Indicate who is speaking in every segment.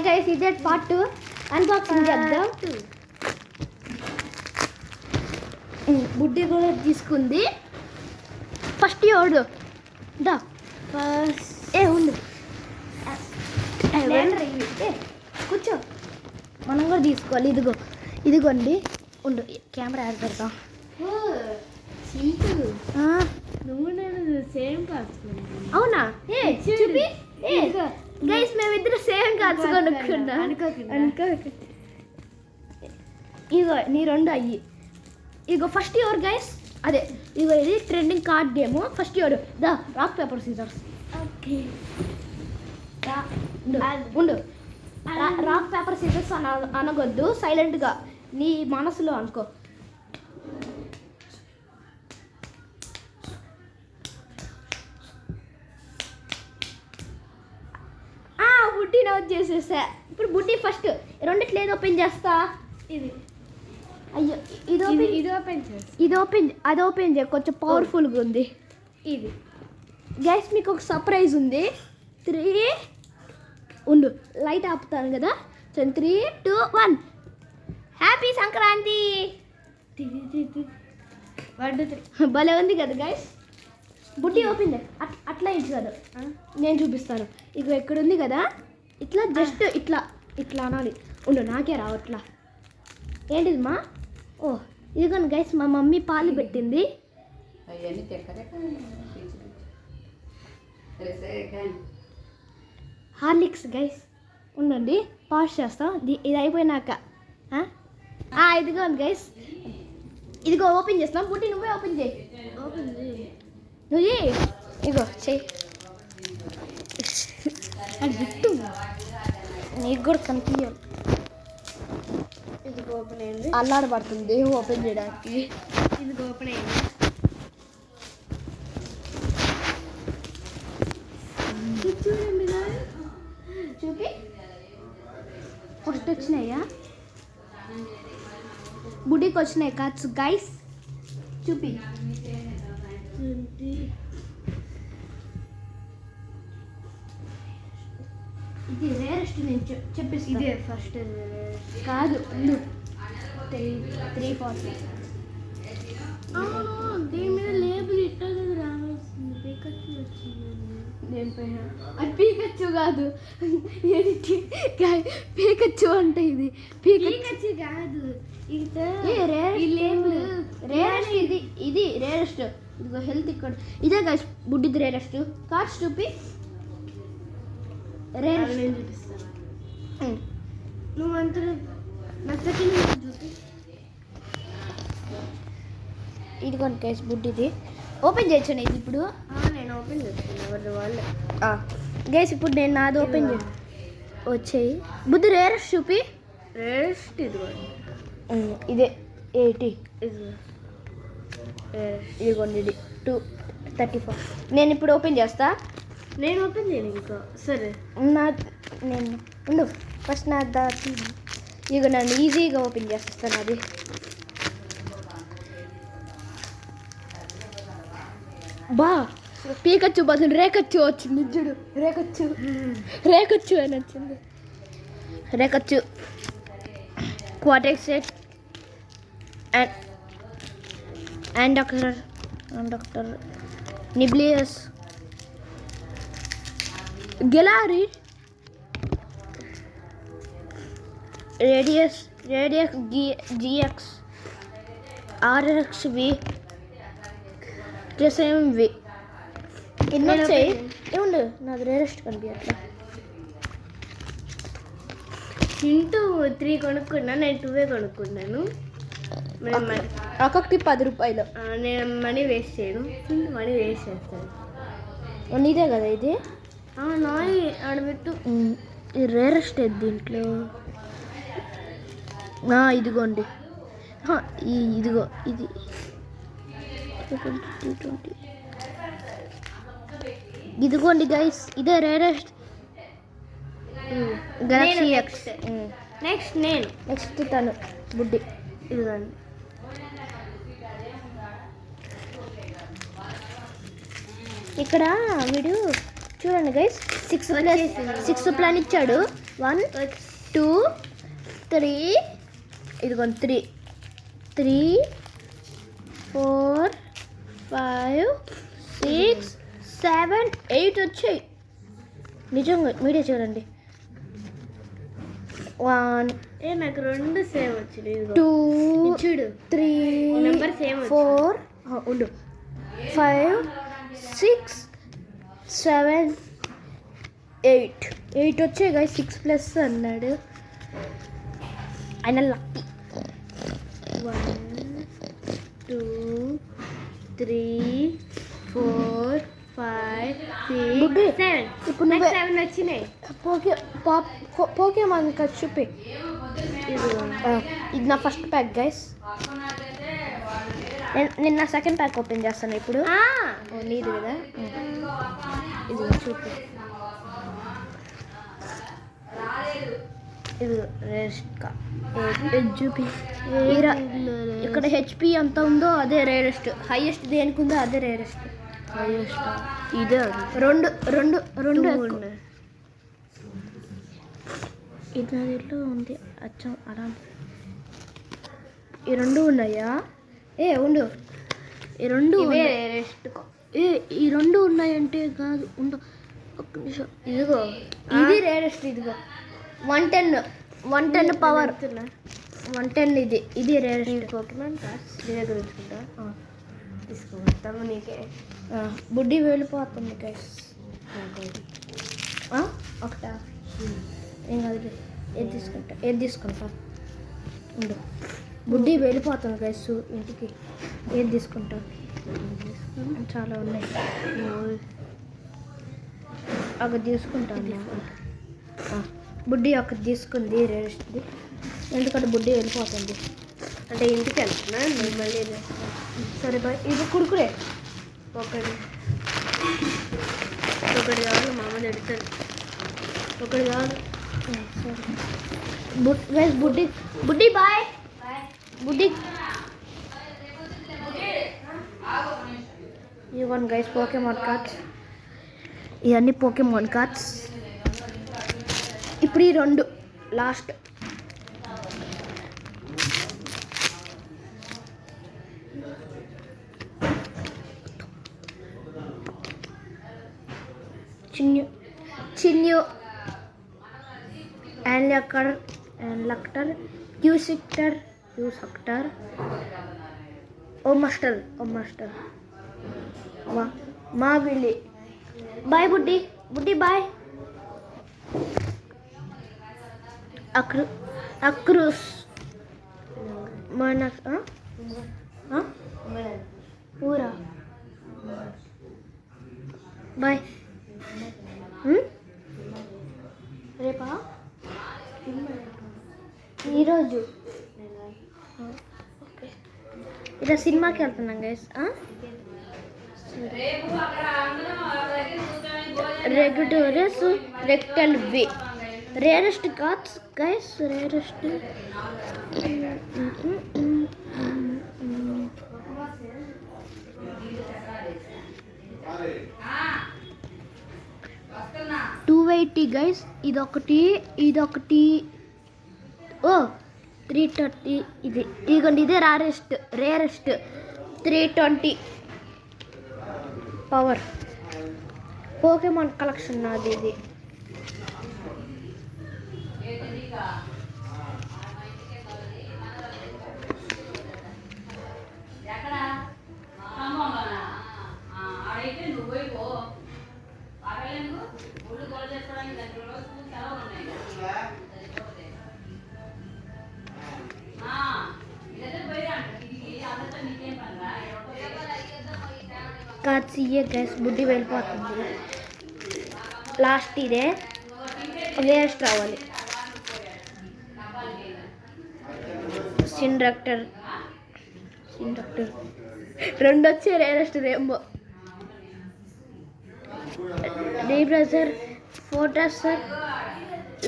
Speaker 1: Guys ఇదే part 2 unboxing చేద్దాం. బుడ్డి కూడా తీసుకుంది. ఫస్ట్ ఎవడు దా ఫస్ట్ ఉండు కూర్చో. మనం కూడా తీసుకోవాలి. ఇదిగోండి ఉండు కెమెరా యాడ్ పెడతాం. అవునా చూపి. గైస్ మేమిద్దరు సేమ్ కార్డ్స్ కొనుక్కున్నా. ఇగో నీ రెండు అయ్యి. ఇగో ఫస్ట్ ఎవరు గైస్ అదే ఇగో ఇది ట్రెండింగ్ కార్డ్ గేమ్. ఫస్ట్ ఎవరు దా రాక్ పేపర్ సీజర్స్. ఓకే ఉండు రాక్ పేపర్ సీజర్స్ అనగొద్దు, సైలెంట్గా నీ మనసులో అనుకో. బుడ్డి నోట్ చేసేసా. ఇప్పుడు బుడ్డి ఫస్ట్ రెండిట్లు ఏది ఓపెన్ చేస్తా. ఇది అయ్యో ఇది ఓపెన్ చేయ కొంచెం పవర్ఫుల్గా ఉంది. ఇది గైస్ మీకు ఒక సర్ప్రైజ్ ఉంది. 3 ఉండు లైట్ ఆపుతాను కదా. 3, 2, 1 హ్యాపీ సంక్రాంతి. భలే ఉంది కదా గైస్. బుడ్డి ఓపెన్ చేయ అట్లా ఇటు కదా నేను చూపిస్తాను. ఇక ఎక్కడుంది కదా ఇట్లా జస్ట్ ఇట్లా అనాలి. ఉండు నాకే రావట్లా. ఏంటిది మా ఇదిగోండి గైస్ మా మమ్మీ పాలు పెట్టింది. హార్లిక్స్ గైస్ ఉండండి పాస్ చేస్తాం. ఇది అయిపోయినాక ఇదిగోండి గైస్ ఇదిగో ఓపెన్ చేస్తాం. బుట్టి నువ్వే ఓపెన్ చేయి. నువ్వు ఇగో చెయ్యి. అది బిట్టు నీకు కూడా కనిపించాలి. ఇది ఓపెన్ అయింది. అల్లాడబడుతుంది ఓపెన్ చేయడానికి. ఇది ఓపెన్ అయింది. చూపి ఫస్ట్ వచ్చినాయా బుడ్డికి వచ్చినాయి కార్డ్స్ గైస్. చూపి ఇది రేరెస్ట్ నేను చెప్పేసి. ఇదే ఫస్ట్ కాదు 340. దీని మీద లేబుల్ ఇట్లా రావాల్సింది. పీకచ్చు వచ్చింది. దేనిపైన అది పీకచ్చు కాదు పీకచ్చు అంటే ఇది పీకచ్చు కాదు. రేరెస్ట్ ఇది రేరెస్ట్. ఇదిగో హెల్త్ ఇక్కడ ఇదే గైస్ బుడ్డిది రేరెస్ట్. కార్డ్స్ చూపి రేరెస్ట్ చూపిస్తాను. నువ్వు అంతా నా సెకండ్ చూపి. ఇదిగోండి గైస్ బుడ్డిది ఓపెన్ చేయొచ్చు. ఇది ఇప్పుడు నేను ఓపెన్ చేస్తాను. ఎవరి వాళ్ళు గైస్ ఇప్పుడు నేను నాది ఓపెన్ వచ్చాయి. బుద్ధి రేరెస్ట్ చూపి. రేరెస్ట్ ఇదే 80. ఇదిగోండి ఇది 234. నేను ఇప్పుడు ఓపెన్ చేస్తా. నేను ఓపెన్ చేయను ఇంకో. సరే నేను ఉండు ఫస్ట్ నా ఇక నన్ను ఈజీగా ఓపెన్ చేస్తాను. అది బా పీకచ్చు బదులు రేకచ్చు వచ్చింది. చూడు రేకచ్చు అని వచ్చింది. రేకచ్చు క్వాటెక్స్ సెట్ అండ్ డాక్టర్ నిబ్లియస్ గెలారీ రేడియస్ జిఎక్స్ ఆర్ఎక్స్వి వి. ఎన్ని వచ్చాయి ఏముండు నాది రేరెస్ట్ కనిపించట్లా. ఇంటూ 3 కొనుక్కున్నా. నేను 2 కొనుక్కున్నాను. ఒక్కొక్కటి 10 రూపాయలు. నేను మనీ వేస్ట్ చేయను. మనీ వేస్ట్ చేస్తాను. నీదే కదా ఇది. నాయి ఆడబెట్టు. ఇది రేరెస్ట్ దీంట్లో. ఇదిగోండి ఇదిగో ఇది 20. ఇదిగోండి గైస్ ఇదే రేరెస్ట్ గెలాక్సీ ఎక్స్. నెక్స్ట్ తను బుడ్డి. ఇదిగోండి ఇక్కడ వీడు చూడండి గైస్ 6 ప్లాన్ ఇచ్చాడు. 1 2 3 ఇదిగోండి 3 4 5 6 7 8 వచ్చాయి. నిజంగా మీరే చూడండి. 1
Speaker 2: నాకు 2 సేమ్ వచ్చింది.
Speaker 1: 2
Speaker 2: చూడు
Speaker 1: 3
Speaker 2: నెంబర్ సేమ్
Speaker 1: 4 ఉండు 5 6 7 8 8 వచ్చాయి guys. 6 ప్లస్ అన్నాడు ఆయన. లక్కీ.
Speaker 2: 1 2 3 4 5 6 7
Speaker 1: ఇప్పుడు
Speaker 2: నాకు 7 వచ్చినాయి.
Speaker 1: పోకేమాన్ కదా చూపి. ఇది నా ఫస్ట్ ప్యాక్ గైస్. నేను నా సెకండ్ ప్యాక్ ఓపెన్ చేస్తాను ఇప్పుడు. నీది కదా ఇది చూపి. ఇది చూపి. ఇక్కడ హెచ్పి ఎంత ఉందో అదే రేరెస్ట్. హైయెస్ట్ దేనికి ఉందో అదే రేరెస్ట్.
Speaker 2: ఇదే
Speaker 1: రెండు
Speaker 2: ఉన్నాయి.
Speaker 1: ఇది నా దీంట్లో ఉంది అచ్చం అలా. ఈ రెండు ఉన్నాయా? ఉండు. ఈ రెండు ఈ రెండు ఉన్నాయంటే కాదు. ఉండు ఒక్క నిమిషం.
Speaker 2: ఇదిగో
Speaker 1: ఇది రేరెస్ట్. ఇదిగో 110 పవర్ 110. ఇది రేరెస్ట్.
Speaker 2: పోకేమాన్ కార్డ్స్ నీ దగ్గర ఉంచుకుంటా. తీసుకోవస్తాము నీకే.
Speaker 1: బుడ్డి వెళ్ళిపోతుంది గైస్. ఒకటా ఏం కాదు. ఏది తీసుకుంటా ఉండు. బుడ్డి వెళ్ళిపోతుంది గైస్ ఇంటికి. ఏది తీసుకుంటా? చాలా ఉన్నాయి. ఒకటి తీసుకుంటాను. బుడ్డి ఒకటి తీసుకుంది రేరెస్ట్ది. ఎందుకంటే బుడ్డి వెళ్ళిపోతుంది.
Speaker 2: అంటే ఇంటికి వెళ్తున్నా నేను మళ్ళీ.
Speaker 1: సరే బాయ్. ఇది కుడుకురే
Speaker 2: ఒకటి కావాలి. మా అమ్మ తిడతాను.
Speaker 1: ఒకటి కాదు. గైస్ బుడ్డి బాయ్. బుడ్డి ఇవన్నీ గైస్ పోకేమాన్ కార్డ్స్. ఇవన్నీ పోకేమాన్ కార్డ్స్. ఇప్పుడు ఈ రెండు లాస్ట్. చిన్యు లక్టర్ క్యూసిక్టర్ ఓ మాస్టర్ మా విల్లి. బాయ్ బుడ్డి బాయ్. అక్రూస్ మన ఊరా. బాయ్. రేపా ఈరోజు ఇలా సినిమాకి వెళ్తున్నాం గైస్. రెగ్యుటోరియస్ రెక్టల్ వే rarest cards guys. Rarest 280 guys. ఇదొకటి 330. ఇదిగోండి ఇదే రేరెస్ట్ 320 పవర్. పోకేమాన్ కలెక్షన్ నాది ఇది. కార్డ్స్ ఇయ్యే గైస్. బుడ్డి వెళ్ళిపోతుంది. లాస్ట్ ఇదే వేస్ట్ రావాలి. సిండ్రక్టర్ 2 వచ్చే రేరెస్ట్ రేంబో. డీబ్రజర్ ఫోటోసర్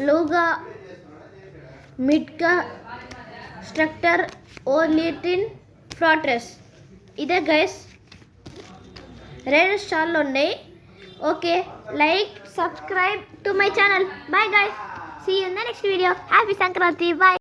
Speaker 1: లూగా మిడ్గా స్ట్రక్టర్ ఓలిటిన్ ఫ్రాట్రెస్. ఇదే గైస్. రేరెస్ట్ చాలా ఉన్నాయి. Okay, like subscribe to my channel. Bye guys. See you in the next video. Happy Sankranti. Bye.